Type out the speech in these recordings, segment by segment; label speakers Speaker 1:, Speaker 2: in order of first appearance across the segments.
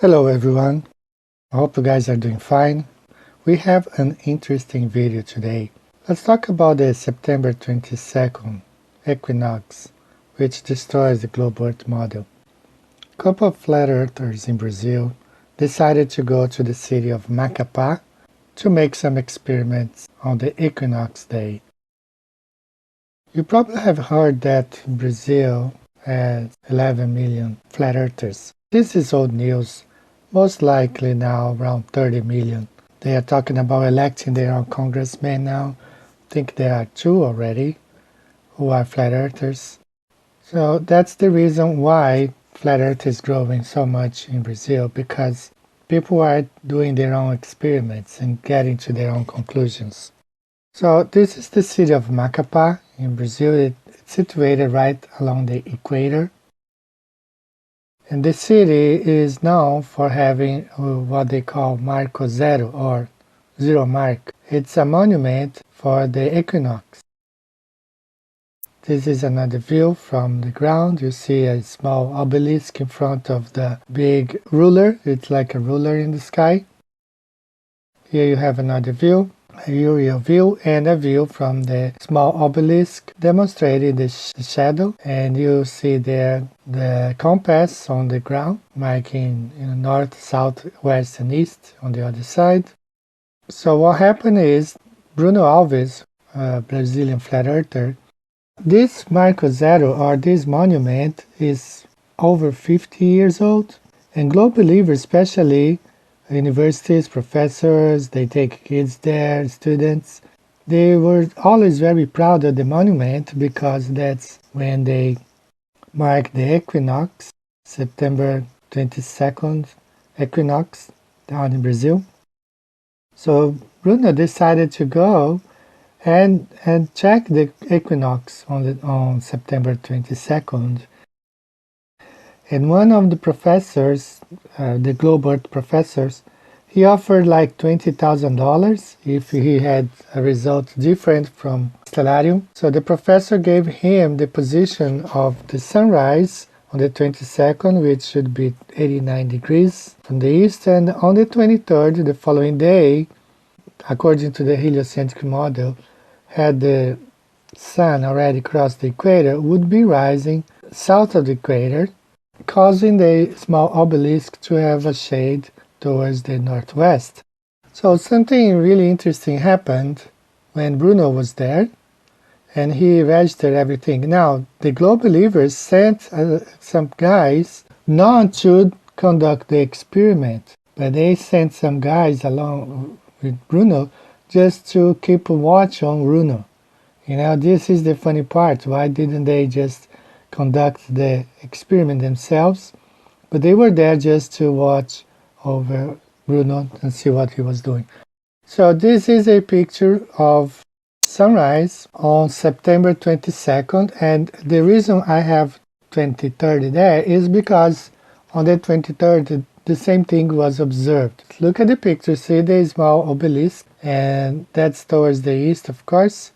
Speaker 1: Hello everyone, I hope you guys are doing fine. We have an interesting video today. Let's talk about the September 22nd Equinox, which destroys the globe Earth model. A couple of flat earthers in Brazil decided to go to the city of Macapá to make some experiments on the Equinox day. You probably have heard that Brazil has 11 million flat earthers. This is old news. Most likely now around 30 million. They are talking about electing their own congressmen now. I think there are two already who are flat earthers. So that's the reason why flat earth is growing so much in Brazil, because people are doing their own experiments and getting to their own conclusions. So this is the city of Macapá in Brazil. It's situated right along the equator. And the city is known for having what they call Marco Zero, or Zero Mark. It's a monument for the equinox. This is another view from the ground. You see a small obelisk in front of the big ruler. It's like a ruler in the sky. Here you have another view, a aerial view, and a view from the small obelisk demonstrating the shadow. And you see there the compass on the ground, marking north, south, west, and east on the other side. So what happened is Bruno Alves, a Brazilian flat earther, this Marco Zero, or this monument, is over 50 years old, and globe believers, especially universities, professors, they take kids there, students. They were always very proud of the monument because that's when they mark the equinox, September 22nd equinox down in Brazil. So Bruno decided to go and check the equinox on September 22nd. And one of the professors, the Globe Earth professors, he offered like $20,000 if he had a result different from Stellarium. So the professor gave him the position of the sunrise on the 22nd, which should be 89 degrees from the east, and on the 23rd, the following day, according to the heliocentric model, had the sun already crossed the equator, would be rising south of the equator, causing the small obelisk to have a shade towards the northwest. So something really interesting happened when Bruno was there, and he registered everything. Now, the globe believers sent some guys not to conduct the experiment, but they sent some guys along with Bruno just to keep a watch on Bruno. This is the funny part. Why didn't they just conduct the experiment themselves? But they were there just to watch over Bruno and see what he was doing. So this is a picture of sunrise on September 22nd, and the reason I have 23rd there is because on the 23rd the same thing was observed. Look at the picture, see the small obelisk, and that's towards the east, of course.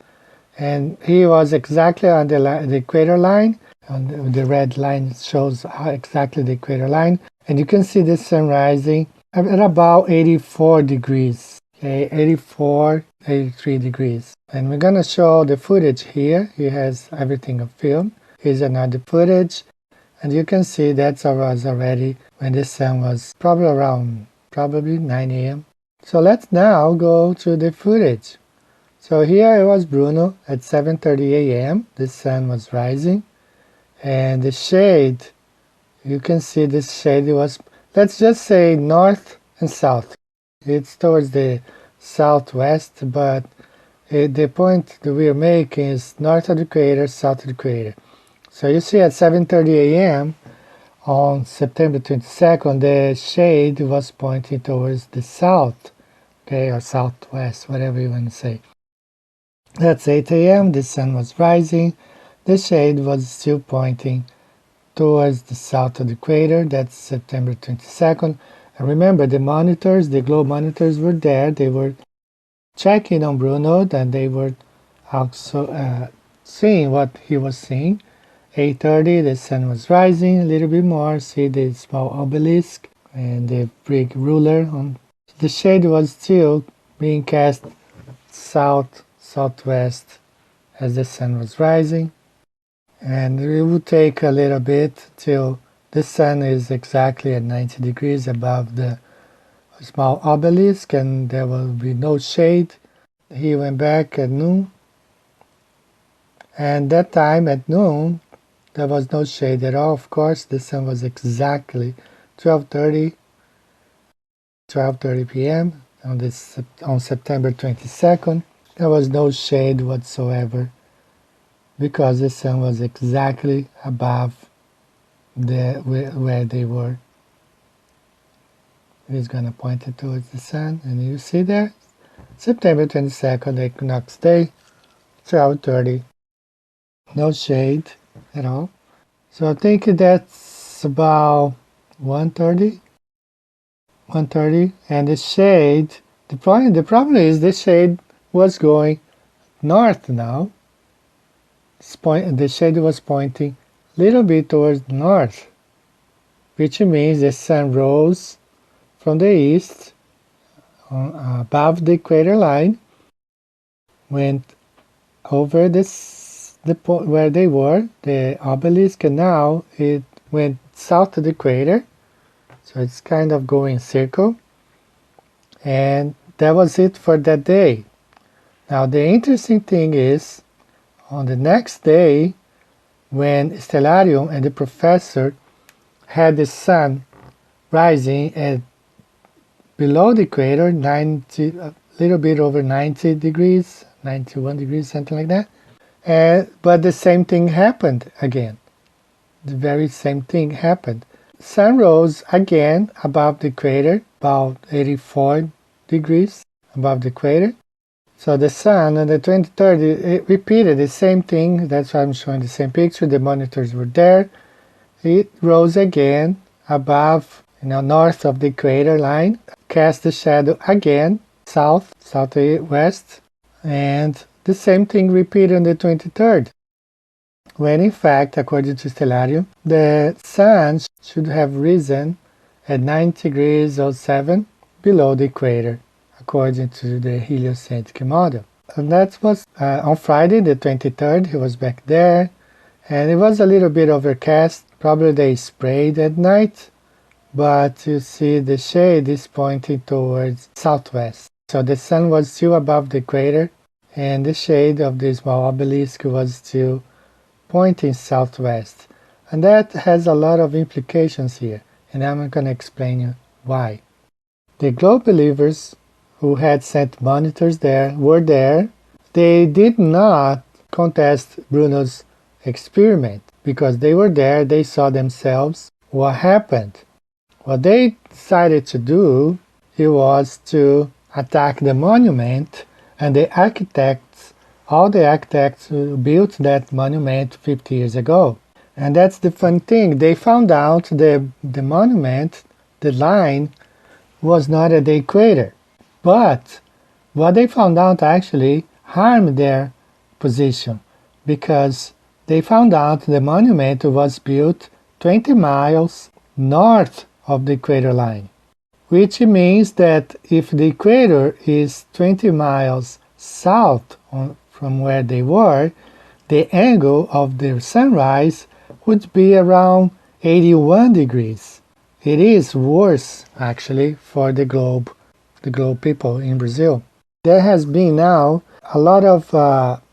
Speaker 1: And he was exactly on the equator line, and the red line shows exactly the equator line. And you can see the sun rising at about 84 degrees, okay, 84, 83 degrees. And we're gonna show the footage here. He has everything on film. Here's another footage. And you can see that was already when the sun was probably 9 a.m. So let's now go to the footage. So here it was Bruno at 7:30 a.m. The sun was rising, and the shade, you can see this shade was, let's just say, north and south. It's towards the southwest, but the point that we are making is north of the equator, south of the equator. So you see at 7:30 a.m. on September 22nd, the shade was pointing towards the south, okay, or southwest, whatever you want to say. That's 8 a.m. The sun was rising. The shade was still pointing towards the south of the equator. That's September 22nd. And remember, the monitors, the globe monitors were there. They were checking on Bruno, and they were also seeing what he was seeing. 8:30, the sun was rising a little bit more. See the small obelisk and the big ruler on the shade was still being cast southwest as the sun was rising, and it would take a little bit till the sun is exactly at 90 degrees above the small obelisk, and there will be no shade. He went back at noon, and that time at noon there was no shade at all. Of course, the sun was exactly 12:30 p.m. on September 22nd. There was no shade whatsoever because the sun was exactly above where they were. He's gonna point it towards the sun, and you see there, September 22nd, Equinox Day, 12:30. No shade at all. So I think that's about 1:30, and the shade. The problem is the shade was going north now. The shade was pointing a little bit towards north, which means the sun rose from the east above the equator line, went over where they were, the obelisk, and now it went south to the equator, so it's kind of going circle, and that was it for that day. Now the interesting thing is, on the next day, when Stellarium and the professor had the sun rising at below the equator, 90, a little bit over 90 degrees, 91 degrees, something like that. But the same thing happened again. The very same thing happened. Sun rose again above the equator, about 84 degrees above the equator. So the sun on the 23rd, it repeated the same thing. That's why I'm showing the same picture. The monitors were there. It rose again above, north of the equator line, cast the shadow again, southwest, and the same thing repeated on the 23rd, when in fact, according to Stellarium, the sun should have risen at 90 degrees 07 below the equator, according to the heliocentric model. And that was on Friday, the 23rd, he was back there, and it was a little bit overcast. Probably they sprayed at night, but you see the shade is pointing towards southwest. So the sun was still above the equator, and the shade of the small obelisk was still pointing southwest. And that has a lot of implications here, and I'm going to explain you why. The globe believers who had sent monitors there were there. They did not contest Bruno's experiment because they were there, they saw themselves what happened. What they decided to do, it was to attack the monument and the architects, all the architects who built that monument 50 years ago. And that's the fun thing. They found out the monument, the line, was not at the equator. But what they found out actually harmed their position, because they found out the monument was built 20 miles north of the equator line, which means that if the equator is 20 miles south from where they were, the angle of the sunrise would be around 81 degrees. It is worse, actually, for the globe people in Brazil. There has been now a lot of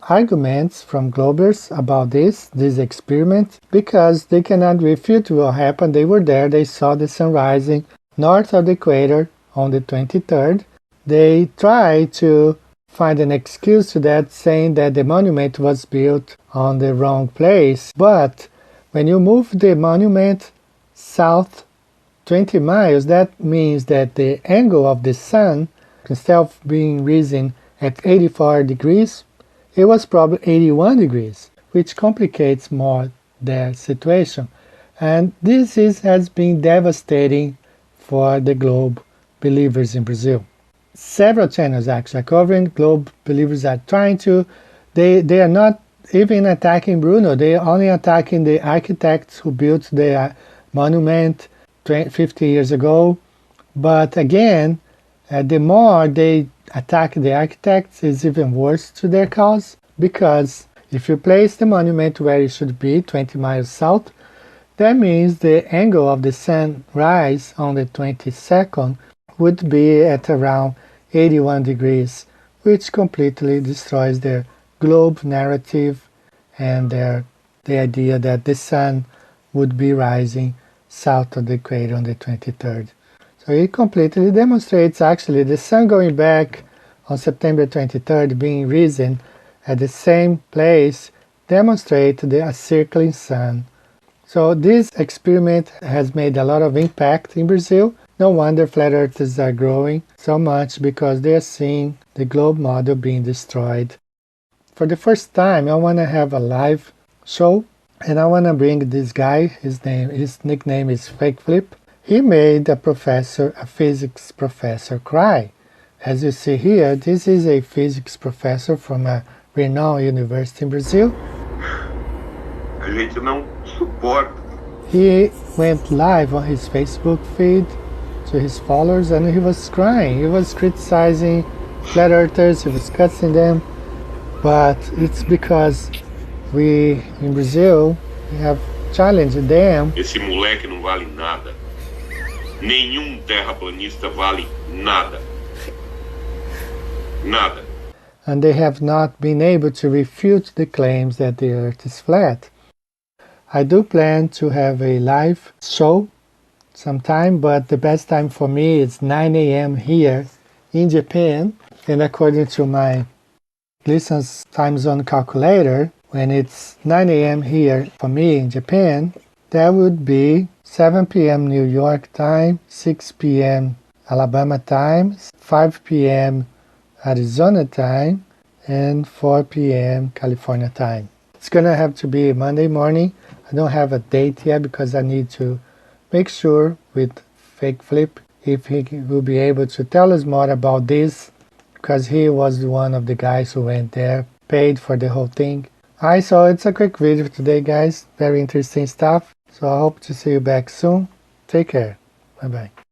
Speaker 1: arguments from globers about this experiment, because they cannot refute what happened. They were there, they saw the sun rising north of the equator on the 23rd. They tried to find an excuse to that, saying that the monument was built on the wrong place. But when you move the monument south 20 miles, that means that the angle of the sun, instead of being risen at 84 degrees, it was probably 81 degrees, which complicates more their situation. And this has been devastating for the globe believers in Brazil. Several channels actually are covering. Globe believers are trying to, they are not even attacking Bruno, they are only attacking the architects who built the monument. 50 years ago. But again, the more they attack the architects, it's even worse to their cause, because if you place the monument where it should be, 20 miles south, that means the angle of the sunrise on the 22nd would be at around 81 degrees, which completely destroys their globe narrative and the idea that the sun would be rising south of the equator on the 23rd. So it completely demonstrates actually the sun going back on September 23rd being risen at the same place demonstrate a circling sun. So this experiment has made a lot of impact in Brazil. No wonder flat earthers are growing so much, because they are seeing the globe model being destroyed. For the first time, I want to have a live show, and I want to bring this guy. His nickname is Fake Flip. He made a physics professor cry. As you see here, this is a physics professor from a renowned university in Brazil.
Speaker 2: A gente não suporta.
Speaker 1: He went live on his Facebook feed to his followers, and he was crying. He was criticizing flat earthers, he was cussing them, but it's because we in Brazil we have challenged them.
Speaker 2: Esse moleque não vale nada. Nenhum terraplanista vale nada. Nada.
Speaker 1: And they have not been able to refute the claims that the earth is flat. I do plan to have a live show sometime, but the best time for me is 9 a.m. here in Japan. And according to my Gleason's time zone calculator, when it's 9 a.m. here for me in Japan, that would be 7 p.m. New York time, 6 p.m. Alabama time, 5 p.m. Arizona time, and 4 p.m. California time. It's gonna have to be Monday morning. I don't have a date yet because I need to make sure with Fake Flip if he will be able to tell us more about this, because he was one of the guys who went there, paid for the whole thing. Alright, so it's a quick video today, guys. Very interesting stuff. So I hope to see you back soon. Take care. Bye bye.